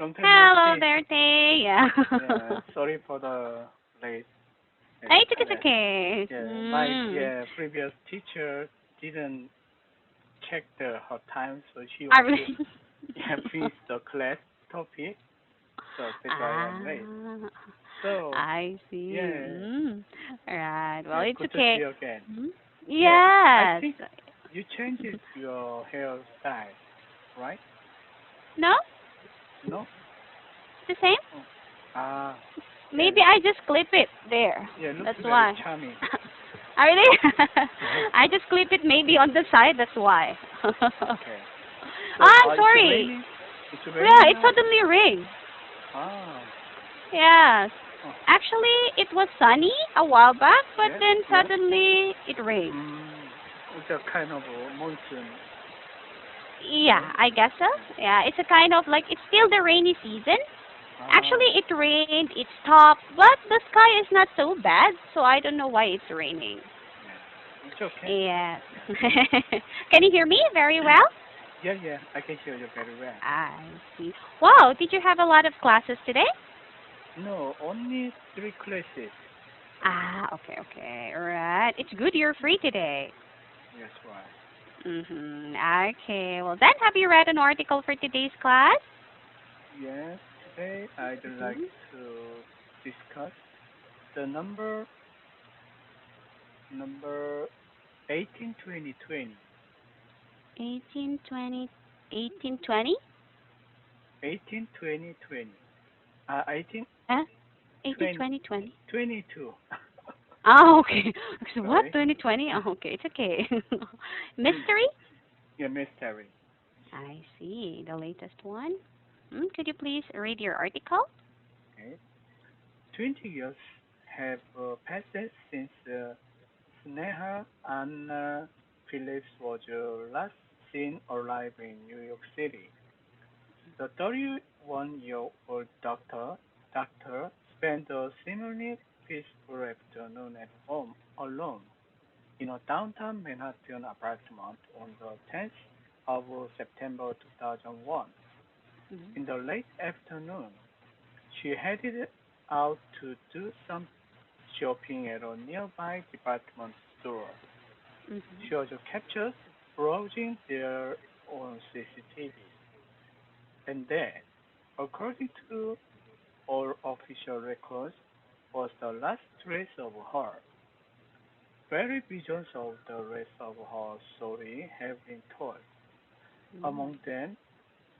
Long time no Hello see. there, Tay. Yeah. Yeah, sorry for the late It's attendance. okay. Yeah, my Mm. previous teacher didn't check her time, so she I want to really. finish the class topic. So that's why I'm late. Ah, So I see. yeah, Right. Well, yeah, it's good to see okay. you again. Mhm. Yeah, I Yes. think you changed your hairstyle, right? No? No? The same? Oh. Ah, yeah, Maybe I just clip it there. yeah, looks That's very why. charming. I really? I just clip it maybe on the side. That's why. Okay. So, I'm it's sorry. raining. It's Yeah, raining it now. suddenly rained. Ah. Yes. Oh. Actually, it was sunny a while back, but Yes. then Yes. suddenly it rained. It's a kind of a monsoon, Yeah, right? I guess so. Yeah. Yeah, it's a kind of like it's still the rainy season. Ah. Actually, it rained, it stopped, but the sky is not so bad, so I don't know why it's raining. Yeah. It's okay. Yes. Yeah. Can you hear me very well? Yeah. Yeah. I can hear you very well. I see. Wow, did you have a lot of classes today? No, only three classes. Ah, okay, okay. Right. It's good you're free today. Yes, right. Mhm. Okay. Well, then have you read an article for today's class? Yes. Today I'd like Mhm. to discuss the number 18, 20, 20. 1820 1820? 18, 20, 20. 18, Huh? 18 20, 20 20. 22. Oh, okay. So what? Sorry. 2020? Oh, okay. It's okay. Mystery? Yeah, mystery. I see. The latest one. Could you please read your article? Okay. 20 years have passed since Sneha Anna Phillips was last seen alive in New York City. The 31-year-old doctor spent a seemingly peaceful afternoon at home alone in a downtown Manhattan apartment on the 10th of September 2001. In the late afternoon, she headed out to do some shopping at a nearby department store. She was captured browsing there on CCTV. And that, according to all official records, was the last trace of her. Varied versions of the rest of her story have been told. Among them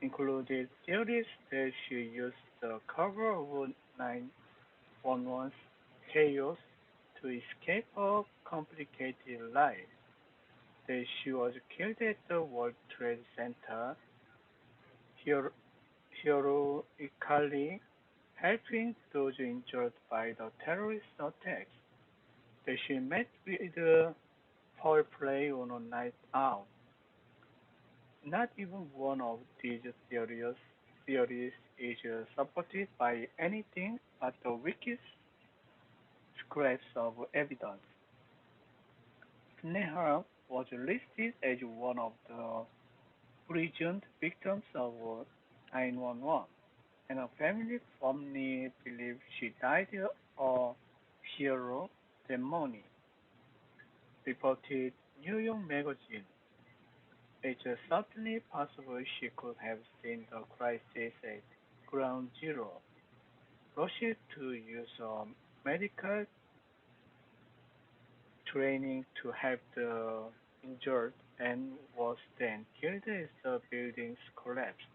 included theories that she used the cover of 911's chaos to escape a complicated life, that she was killed at the World Trade Center, hero- heroically helping those injured by the terrorist attacks, that she met with foul play on a night out. Not even one of these theories is supported by anything but the weakest scraps of evidence. Sneha was listed as one of the presumed victims of 911, and her family firmly believe she died a hero than money, reported New York Magazine. It's certainly possible she could have seen the crisis at ground zero, rushed to use medical training to help the injured, and was then killed as the buildings collapsed.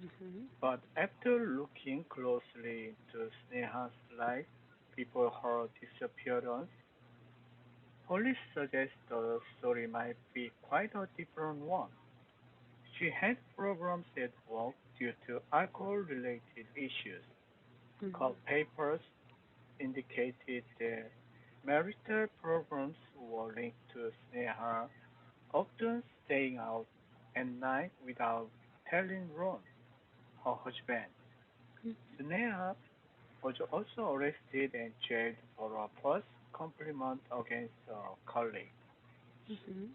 Mhm. But after looking closely into Sneha's life before her disappearance, police suggest the story might be quite a different one. She had problems at work due to alcohol-related issues. Mhm. Court papers indicated that marital problems were linked to Sneha often staying out at night without telling Ron, her husband. Sneha was also arrested and jailed for a false complaint against a colleague. Mhm.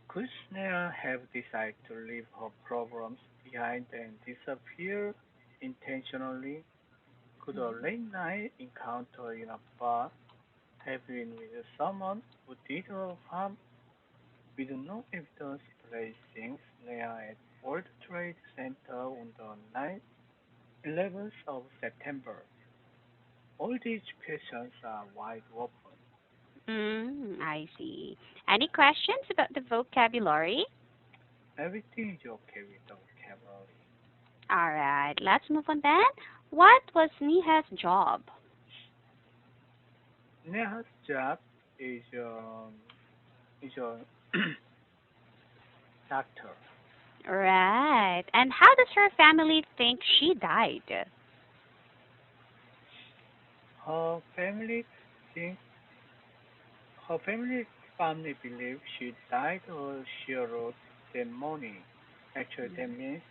Could Sneha have decided to leave her problems behind and disappear intentionally? Could a Mhm. late night encounter in a bar have been with someone who did her harm with no evidence placing Snare at World Trade Center on the 11th of September? All these questions are wide open. I see. Any questions about the vocabulary? Everything is okay with the vocabulary. All right, let's move on then. What was Niha's job? Neha's job is is a doctor. Right. And how does her family think she died? Her family think her family believes she died or she wrote the money. Actually, that means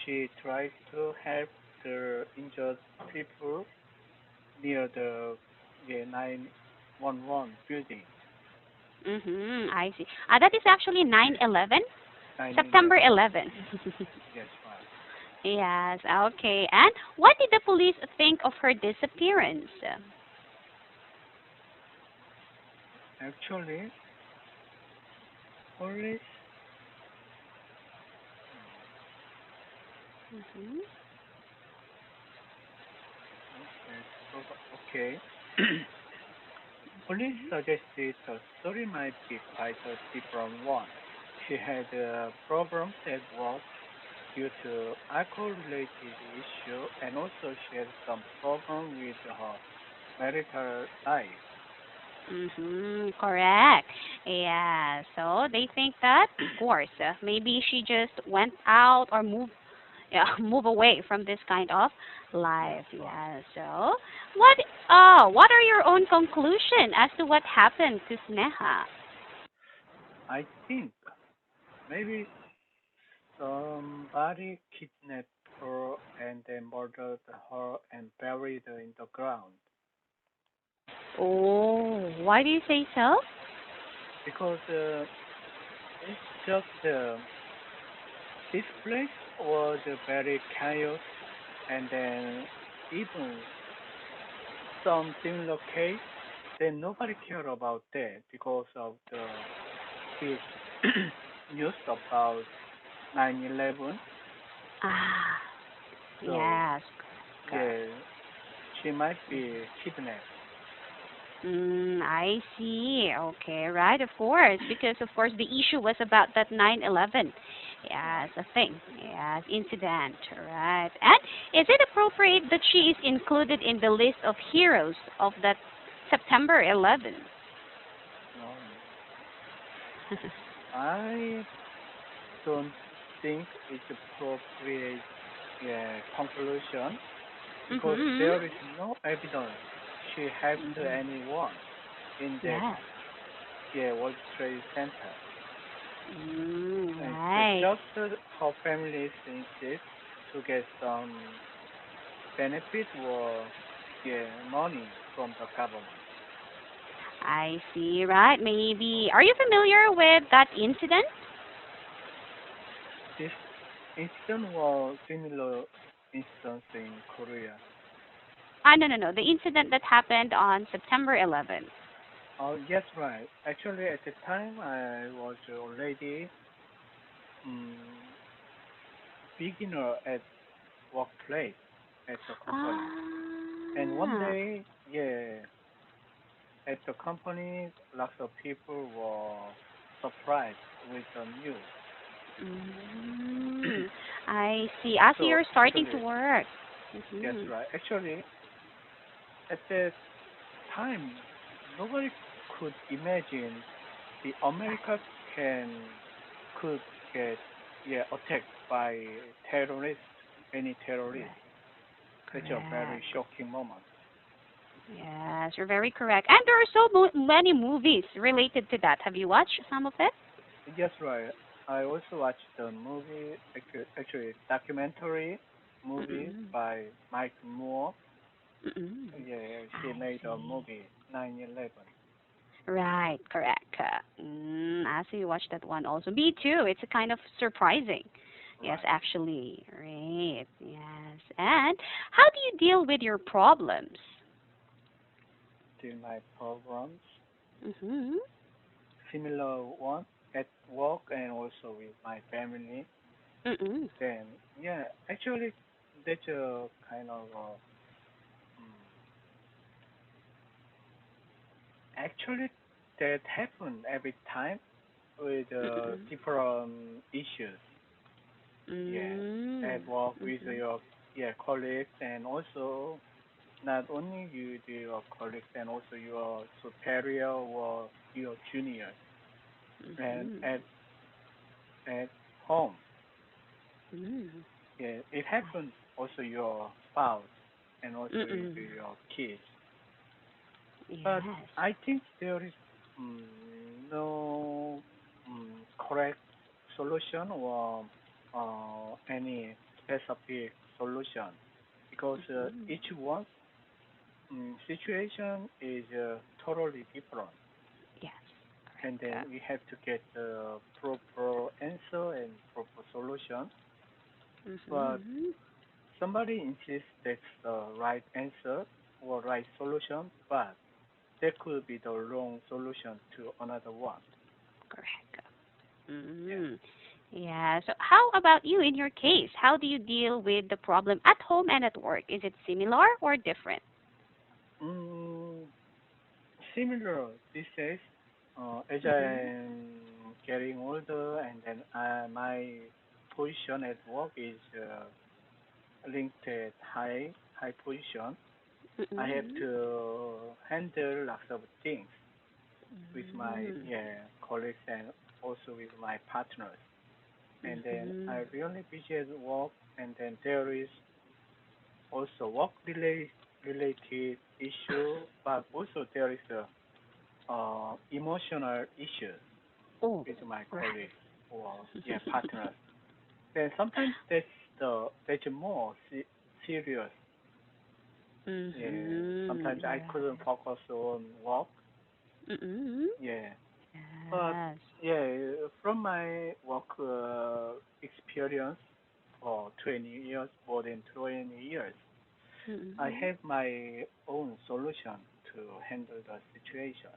she tried to help the injured people near the 911 building. I see. That is actually 9/11, 9/11. September 11. Yes, right. Yes, okay. And what did the police think of her disappearance? Actually, police. Mhm. Okay. Police suggested the story might be quite a different one. She had problems at work due to alcohol-related issue, and also she had some problem with her marital life. Correct. Yeah, so they think that, of course, maybe she just went out or moved, yeah, move away from this kind of Yes, life. right. Yeah. So, what are your own conclusion as to what happened to Sneha? I think maybe somebody kidnapped her and then murdered her and buried her in the ground Oh, why do you say so? because it's just this place was very chaos, and then even some similar case, then nobody care about that because of the big news about 9/11. Ah, So yes. yeah, she might be kidnapped. I see. Okay, right, of course, because of course the issue was about that 9/11. Yes, Right. a thing. Yes, incident, right. And is it appropriate that she is included in the list of heroes of that September 11th? I don't think it's appropriate conclusion because Mhm. there is no evidence she helped Mhm. anyone in that Yes. World Trade Center. It's Right. just her family insist to get some benefit or money from the government. I see. Right. Maybe. Are you familiar with that incident? This incident was similar instance in Korea. No, no, no. The incident that happened on September 11th. Oh, yes, right. Actually, at the time, I was already um, beginner at workplace at the company. And one Ah. day, at the company, lots of people were surprised with the news. Mm, I see. As So you're starting to actually, work. yes, Hmm. right. Actually, at that time, nobody could imagine the America can could get attacked by terrorists, any terrorist. Correct. That's a very Correct. shocking moment. Yes, you're very correct. And there are so many movies related to that. Have you watched some of it? Yes, right. I also watched the movie, actually documentary movie Mm-mm. by Mike Moore. Mm-mm. Yeah, she I made a see. movie 9/11. Right, correct. I see you watched that one also. Me too. It's a kind of surprising. Yes, Right. actually, right. Yes. And how do you deal with your problems? Do my programs, Mhm. similar one at work and also with my family. Mhm. Then, yeah, actually, that's a kind of, mm, actually, that happen every time with Mhm. different issues. Yeah, Mm. at work with Mhm. your yeah colleagues and also not only you do your colleagues and also your superior or your juniors and Mhm. at home. Mm. Yeah, it happens also your spouse and also with Mm. your kids. But Yes. I think there is no correct solution or any specific solution because Mhm. each one's situation is totally different, Yes. and Correct. then we have to get the proper answer and proper solution. But Mhm. somebody insists that's the right answer or right solution, but there could be the wrong solution to another one. Correct. Yeah. Mm. Yeah. So how about you in your case? How do you deal with the problem at home and at work? Is it similar or different? Mm, similar these days, as Mhm. I'm getting older, and then my position at work is linked at high position. I have Mhm. to handle lots of things with my Mhm. yeah colleagues and also with my partners. And then Mhm. I really busy at work, and then there is also related issue, but also there is a emotional issues Oh, with my right. colleagues or yeah partners. Then sometimes that's more serious. Yeah, sometimes Mhm. I couldn't Right. focus on work. Mhm. Yeah, but Yes. yeah, from my work experience for 20 years, more than 20 years, I Mhm. have my own solution to handle the situation.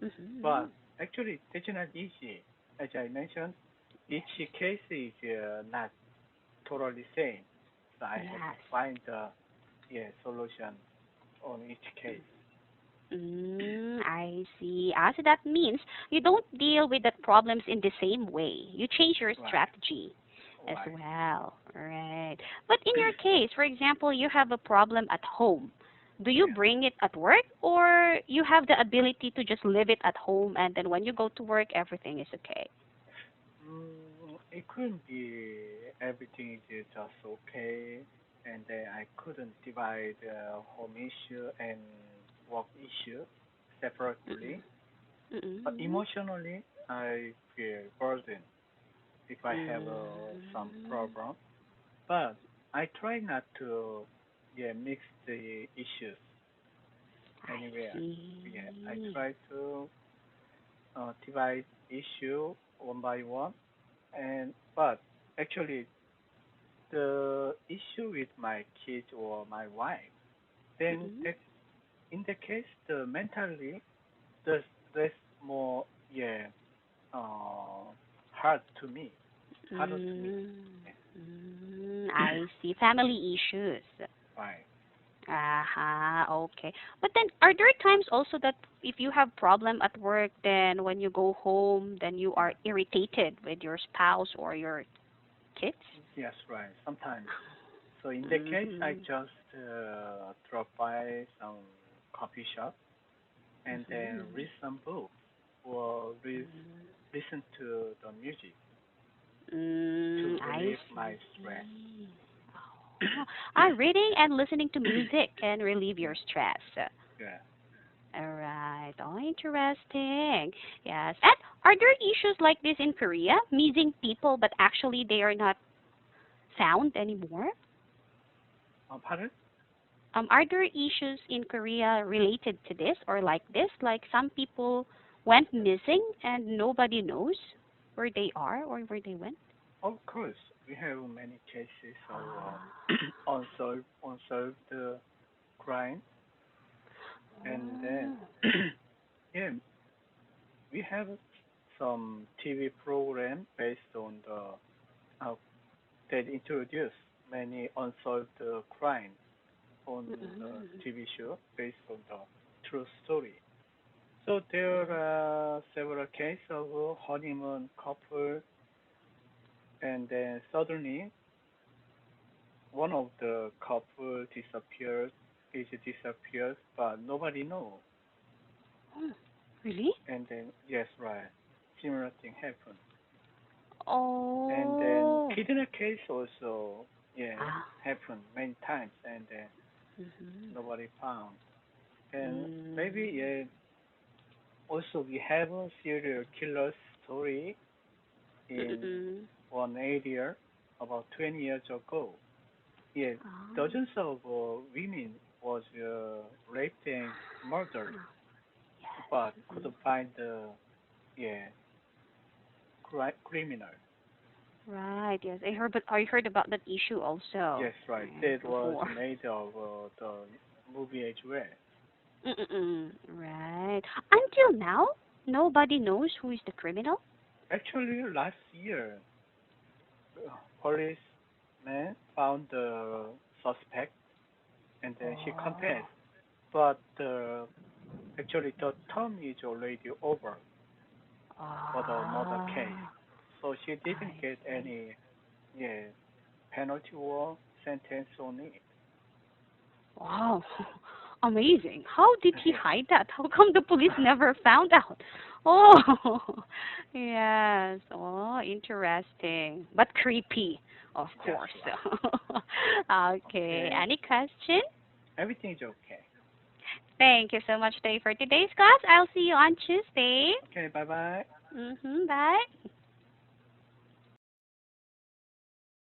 Mhm. But actually, that's not easy. As I mentioned, each Yes. case is not totally same. So I have to Yes. find the yeah solution on each case. I see. So that means you don't deal with the problems in the same way. You change your Right, strategy as right. well. Right. But in your case, for example, you have a problem at home. Do you Yeah. bring it at work or you have the ability to just leave it at home and then when you go to work everything is okay? It couldn't be everything is just okay, and then I couldn't divide home issue and work issue Mm-mm. separately. But Mm-mm. emotionally, I feel burdened if I have some Mm. problem. But I try not to yeah mix the issues I anywhere. Yeah, I see. try to divide issue one by one. And but actually, the issue with my kids or my wife, then Mm-mm. that in the case the mentally there's more yeah hard to me, harder to me. Mm, Yeah. I see. Family issues. Right. Okay. But then, are there times also that if you have problem at work, then when you go home, then you are Yeah. irritated with your spouse or your kids? Yes, right. Sometimes. So in that case, I Mm-hmm. just drop by some coffee shop and then Mm-hmm. read some books or listen to the music to I relieve my stress. see. Oh, reading and listening to music can relieve your Yeah, stress. yeah. All right. Oh, interesting. Yes. And are there issues like this in Korea? Missing people, but actually they are not found anymore? Pardon? Are there issues in Korea related to this or like this? Like some people went missing and nobody knows where they are or where they went? Of course, we have many cases of Ah. unsolved crime, and then Oh. yeah, we have some TV program based on the that introduce many unsolved crime on the Mm-mm. TV show based on the true story. So there are several cases of a honeymoon couple, and then suddenly one of the couple disappears, but nobody know. Oh, really? And then yes, right, similar thing happened. And then Oh. kidnap case also, yeah, Ah. happened many times, and then Mm-hmm. nobody found. And maybe Mm. yeah, also we have a serial killer story in Mm-mm. one area about 20 years ago. Yeah, Ah. dozens of women was raped and murdered, but Yes. Mm. couldn't find the yeah criminal. Right. Yes, I heard about that issue also. Yes, right. Right, That was before. made of the movie as well. Mm-mm. Right. Until now, nobody knows who is the criminal. Actually, last year, policeman found the suspect and then she Oh. confessed. But actually, the term is already over for the murder case. Ah. So she didn't I get see. any yeah, penalty or sentence on it. Wow. Amazing. How did he Yeah. hide that? How come the police never found out? Oh, yes. Oh, interesting. But creepy, of Yes, course. right. Okay. Okay. Any question? Everything is okay. Thank you so much, Dave, for today's class. I'll see you on Tuesday. Okay, bye bye. Bye.